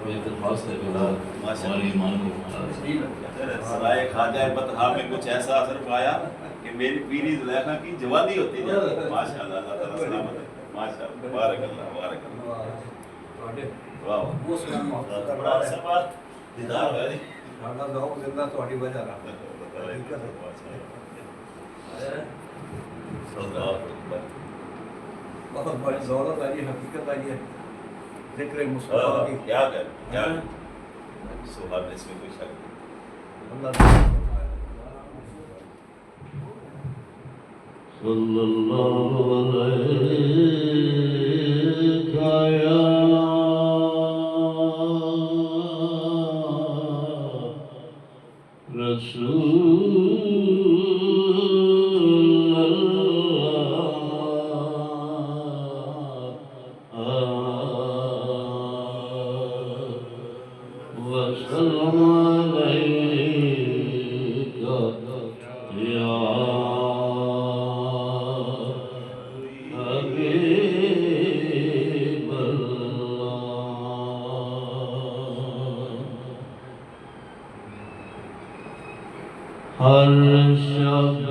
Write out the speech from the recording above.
یہ درخواست ہے کہ ہمارے ایمان کو سرائے خواجہ بطحا میں کچھ ایسا اثر پایا کہ میری پیری زلیخا کی جوانی ہوتی جاتی ہے. ماشاء اللہ، اللہ تعالیٰ سلامت ہے. ماشاء اللہ، بارک اللہ، بارک اللہ. واہ بڑا عرصہ بعد دیدار ہوا جی. ساڈا ذوق زندہ تہاڈی وجہ نال. بہت بڑی دولت آئی، حقیقت آئی ہے. ذکر مصطفیٰ کی کیا کر کیا سبحان اس میں کوئی شک نہیں. اللہ صلی اللہ علیہ یا وسلم علیک یا حبیب اللہ. ہر شب